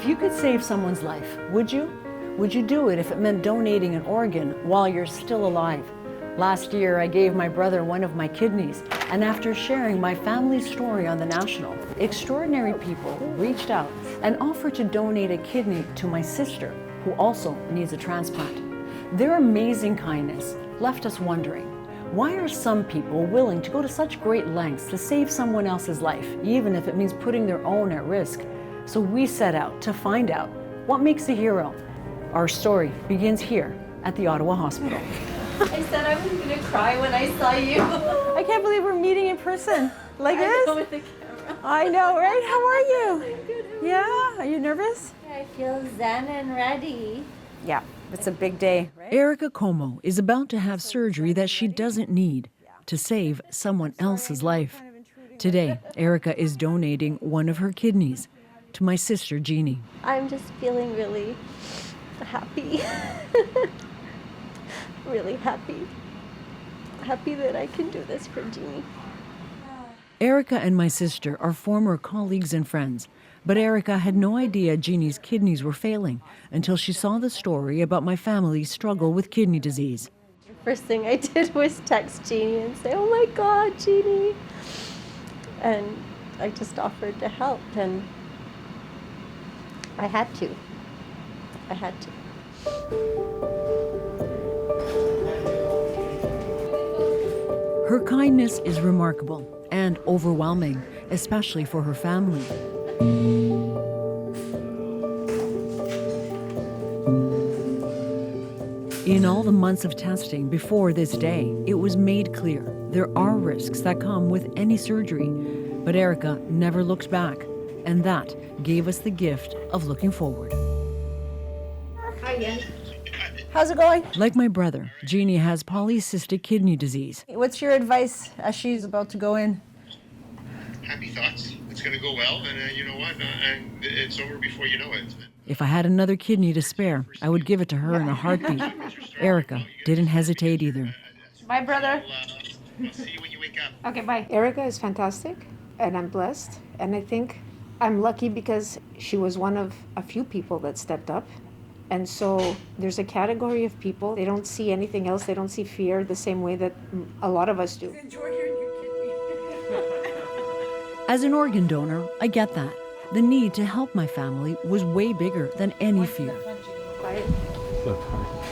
If you could save someone's life, would you? Would you do it if it meant donating an organ while you're still alive? Last year, I gave my brother one of my kidneys, and after sharing my family's story on The National, extraordinary people reached out and offered to donate a kidney to my sister, who also needs a transplant. Their amazing kindness left us wondering, why are some people willing to go to such great lengths to save someone else's life, even if it means putting their own at risk? So we set out to find out what makes a hero. Our story begins here at the Ottawa Hospital. I said I was gonna cry when I saw you. I can't believe we're meeting in person like this. I know, with the camera. I know, right? How are you? I'm good. Yeah, are you nervous? I feel zen and ready. Yeah, it's a big day, right? Erica Como is about to have surgery that she doesn't need to save someone else's life. Today, Erica is donating one of her kidneys to my sister, Jeannie. I'm just feeling really happy. Really happy. Happy that I can do this for Jeannie. Erica and my sister are former colleagues and friends, but Erica had no idea Jeannie's kidneys were failing until she saw the story about my family's struggle with kidney disease. First thing I did was text Jeannie and say, "Oh my God, Jeannie." And I just offered to help, and I had to. I had to. Her kindness is remarkable and overwhelming, especially for her family. In all the months of testing before this day, it was made clear there are risks that come with any surgery, but Erica never looked back, and that gave us the gift of looking forward. Hi, Ian. How's it going? Like my brother, Jeannie has polycystic kidney disease. What's your advice as she's about to go in? Happy thoughts. It's going to go well, and you know what? And it's over before you know it. If I had another kidney to spare, I would give it to her in a heartbeat. Erica didn't hesitate either. Bye, brother. I'll see you when you wake up. Okay, bye. Erica is fantastic, and I'm blessed. And I think I'm lucky because she was one of a few people that stepped up. And so there's a category of people, they don't see anything else, they don't see fear the same way that a lot of us do. As an organ donor, I get that. The need to help my family was way bigger than any fear. Bye.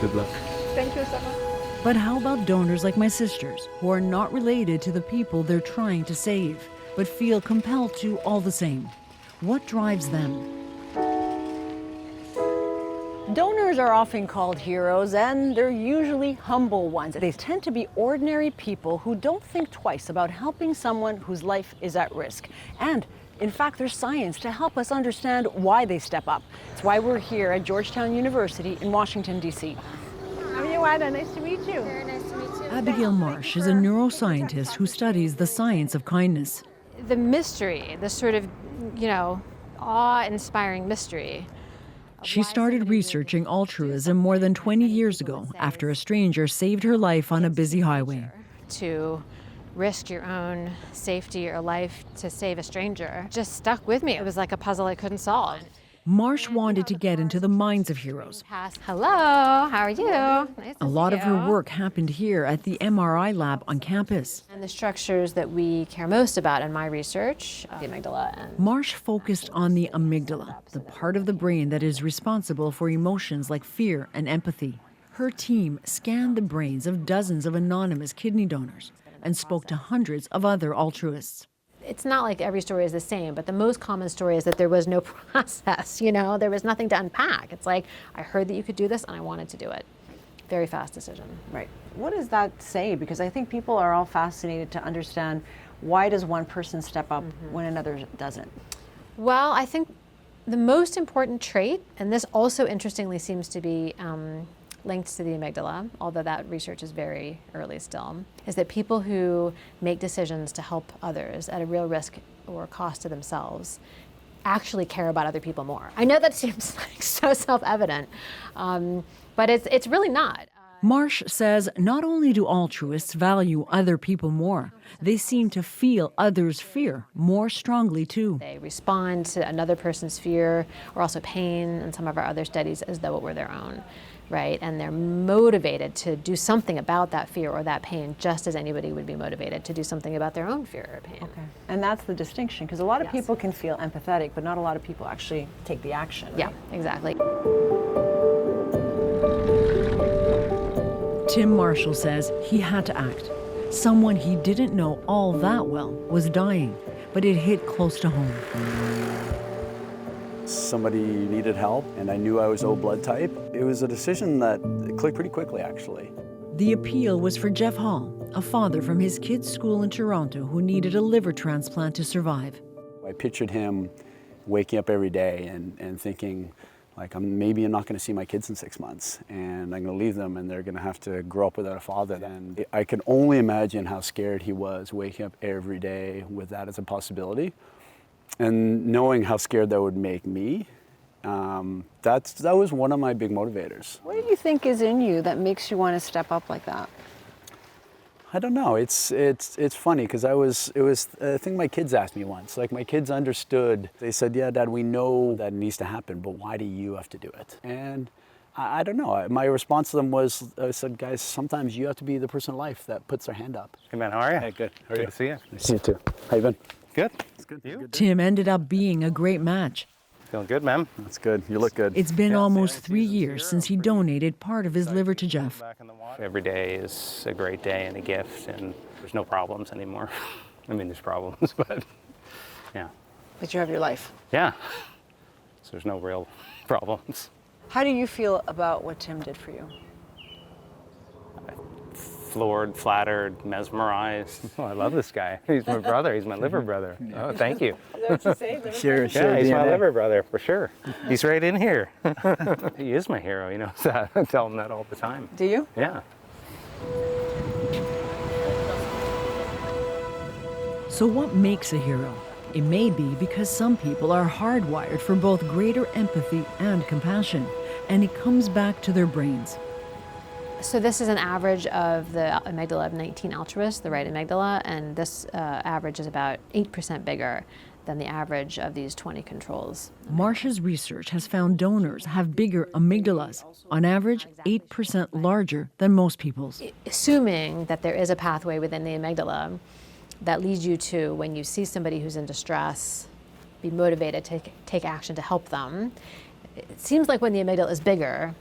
Good luck. Thank you so much. But how about donors like my sisters, who are not related to the people they're trying to save, but feel compelled to all the same? What drives them? Donors are often called heroes, and they're usually humble ones. They tend to be ordinary people who don't think twice about helping someone whose life is at risk. And in fact, there's science to help us understand why they step up. It's why we're here at Georgetown University in Washington, D.C. I'm Ioanna. Nice to meet you. Very nice to meet you. Abigail Marsh is a neuroscientist who studies the science of kindness. The mystery, the sort of, awe-inspiring mystery. She started researching altruism more than 20 years ago after a stranger saved her life on a busy highway. To risk your own safety or life to save a stranger just stuck with me. It was like a puzzle I couldn't solve. Marsh wanted to get into the minds of heroes. Hello, how are you? Nice to A lot see of her you. work happened here at the MRI lab on campus. And the structures that we care most about in my research, the amygdala and Marsh focused on the amygdala, the part of the brain that is responsible for emotions like fear and empathy. Her team scanned the brains of dozens of anonymous kidney donors and spoke to hundreds of other altruists. it's not like every story is the same, but the most common story is that there was no process, there was nothing to unpack. It's like, I heard that you could do this and I wanted to do it. Very fast decision. Right. What does that say? Because I think people are all fascinated to understand, why does one person step up when another doesn't? Well, I think the most important trait, and this also interestingly seems to be linked to the amygdala, although that research is very early still, is that people who make decisions to help others at a real risk or cost to themselves actually care about other people more. I know that seems like so self-evident, but it's really not. Marsh says not only do altruists value other people more, they seem to feel others' fear more strongly too. They respond to another person's fear or also pain in some of our other studies as though it were their own, right? And they're motivated to do something about that fear or that pain just as anybody would be motivated to do something about their own fear or pain. Okay. And that's the distinction, because a lot of people can feel empathetic, but not a lot of people actually take the action. Right? Yeah, exactly. Tim Marshall says he had to act. Someone he didn't know all that well was dying, but it hit close to home. Somebody needed help, and I knew I was O blood type. It was a decision that clicked pretty quickly, actually. The appeal was for Jeff Hall, a father from his kids' school in Toronto who needed a liver transplant to survive. I pictured him waking up every day and thinking, like, maybe I'm not going to see my kids in 6 months, and I'm going to leave them, and they're going to have to grow up without a father. And I can only imagine how scared he was waking up every day with that as a possibility. And knowing how scared that would make me, that was one of my big motivators. What do you think is in you that makes you want to step up like that? I don't know. It's funny because I think my kids asked me once. Like, my kids understood. They said, "Yeah, Dad, we know that it needs to happen, but why do you have to do it?" And I don't know. My response to them was, I said, "Guys, sometimes you have to be the person in life that puts their hand up." Hey man, how are you? Hey, good. How are Good you? to see you. Nice to see you too. How you been? Good. It's good. You? Tim ended up being a great match. Feeling good, ma'am? That's good. You look good. It's been almost 3 years since he donated part of his liver to Jeff. Every day is a great day and a gift, and there's no problems anymore. I mean, there's problems, but yeah. But you have your life. Yeah. So there's no real problems. How do you feel about what Tim did for you? Floored, flattered, mesmerized. Oh, I love this guy. He's my brother. He's my liver brother. Oh, thank you. Is that what you say? Sure, Yeah, he's my liver brother, for sure. He's right in here. He is my hero, you know. So I tell him that all the time. Do you? Yeah. So what makes a hero? It may be because some people are hardwired for both greater empathy and compassion, and it comes back to their brains. So this is an average of the amygdala of 19 altruists, the right amygdala, and this average is about 8% bigger than the average of these 20 controls. Marsh's research has found donors have bigger amygdalas, on average 8% larger than most people's. Assuming that there is a pathway within the amygdala that leads you to, when you see somebody who's in distress, be motivated to take action to help them. It seems like when the amygdala is bigger,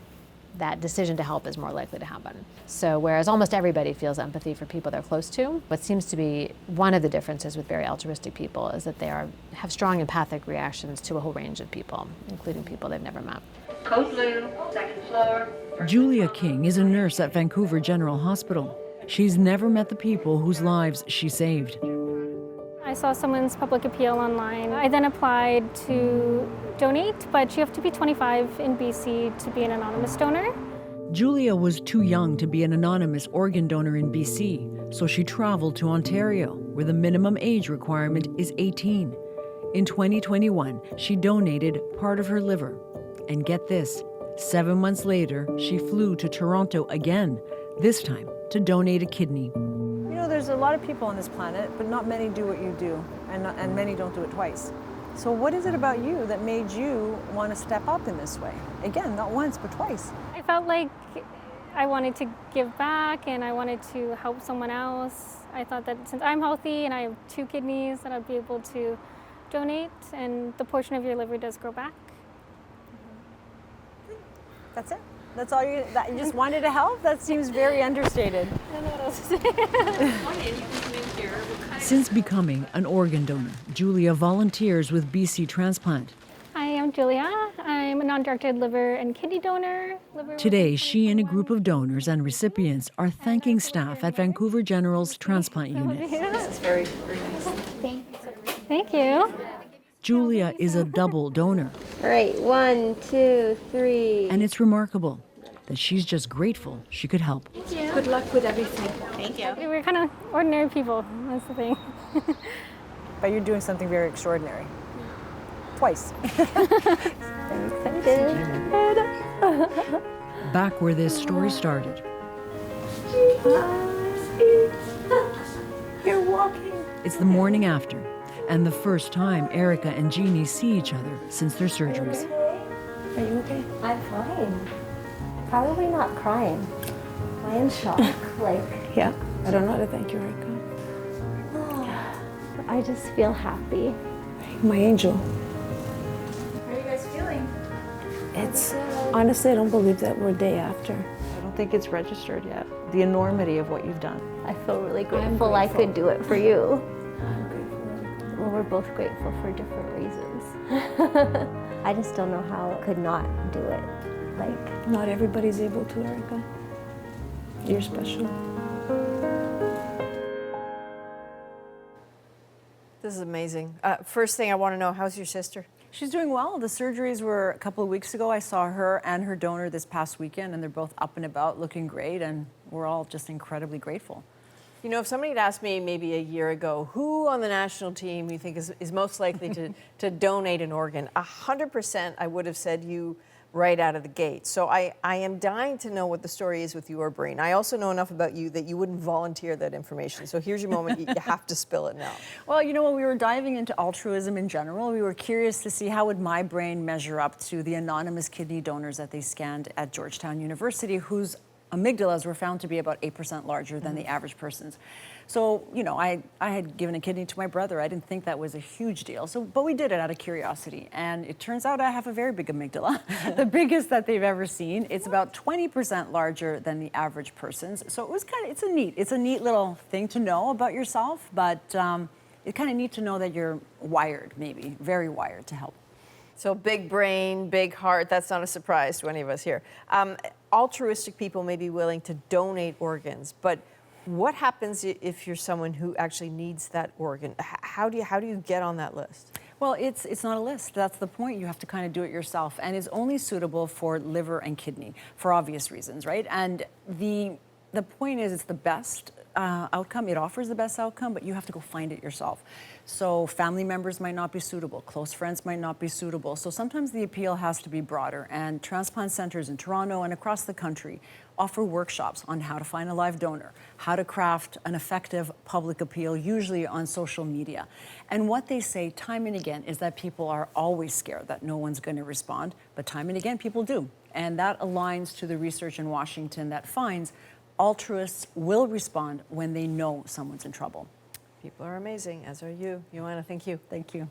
that decision to help is more likely to happen. So whereas almost everybody feels empathy for people they're close to, what seems to be one of the differences with very altruistic people is that they have strong empathic reactions to a whole range of people, including people they've never met. Code blue, second floor. Julia King is a nurse at Vancouver General Hospital. She's never met the people whose lives she saved. I saw someone's public appeal online. I then applied to donate, but you have to be 25 in BC to be an anonymous donor. Julia was too young to be an anonymous organ donor in BC, so she traveled to Ontario, where the minimum age requirement is 18. In 2021, she donated part of her liver. And get this, 7 months later, she flew to Toronto again, this time to donate a kidney. You know, there's a lot of people on this planet, but not many do what you do, and many don't do it twice. So what is it about you that made you want to step up in this way? Again, not once, but twice. I felt like I wanted to give back and I wanted to help someone else. I thought that since I'm healthy and I have 2 kidneys, that I'd be able to donate, and the portion of your liver does grow back. That's it? That's all you just wanted to help? That seems very understated. I don't know what else to say. Since becoming an organ donor, Julia volunteers with BC Transplant. Hi, I'm Julia. I'm a non-directed liver and kidney donor. Today, she and a group of donors and recipients are thanking staff at Vancouver General's transplant unit. This is very, very nice. Thank you. Julia is a double donor. All right, 1, 2, 3. And it's remarkable that she's just grateful she could help. Good luck with everything. Thank you. We're kind of ordinary people, that's the thing. But you're doing something very extraordinary. Twice. Back where this story started, You're walking. It's the morning after, and the first time Erica and Jeannie see each other since their surgeries. Are you okay? I'm fine. Probably not crying. I'm in shock. Yeah. I don't know how to thank you, Erica. I just feel happy. My angel. How are you guys feeling? It's honestly, I don't believe that we're a day after. I don't think it's registered yet, the enormity of what you've done. I feel really grateful I could do it for you. I'm grateful. Well, we're both grateful for different reasons. I just don't know how I could not do it. Not everybody's able to, Erica. You're special. This is amazing. First thing I want to know, how's your sister? She's doing well. The surgeries were a couple of weeks ago. I saw her and her donor this past weekend, and they're both up and about, looking great, and we're all just incredibly grateful. You know, if somebody had asked me maybe a year ago, who on the national team you think is most likely to donate an organ, 100% I would have said you right out of the gate. So I am dying to know what the story is with your brain. I also know enough about you that you wouldn't volunteer that information. So here's your moment. You have to spill it now. Well, you know, when we were diving into altruism in general, we were curious to see how would my brain measure up to the anonymous kidney donors that they scanned at Georgetown University, whose amygdalas were found to be about 8% larger than the average person's. So, you know, I had given a kidney to my brother. I didn't think that was a huge deal. But we did it out of curiosity. And it turns out I have a very big amygdala, the biggest that they've ever seen. It's about 20% larger than the average person's. So it was it's a neat little thing to know about yourself, but it's kind of neat to know that you're wired, maybe, very wired to help. So big brain, big heart, that's not a surprise to any of us here. Altruistic people may be willing to donate organs, but what happens if you're someone who actually needs that organ? How do you get on that list? Well, it's not a list. That's the point. You have to kind of do it yourself, and it's only suitable for liver and kidney for obvious reasons, right? And the point is, it's the best outcome. It offers the best outcome, but you have to go find it yourself. So family members might not be suitable. Close friends might not be suitable. So sometimes the appeal has to be broader. And transplant centers in Toronto and across the country offer workshops on how to find a live donor, how to craft an effective public appeal, usually on social media. And what they say time and again is that people are always scared that no one's going to respond, but time and again people do. And that aligns to the research in Washington that finds altruists will respond when they know someone's in trouble. People are amazing, as are you. Ioanna, thank you. Thank you.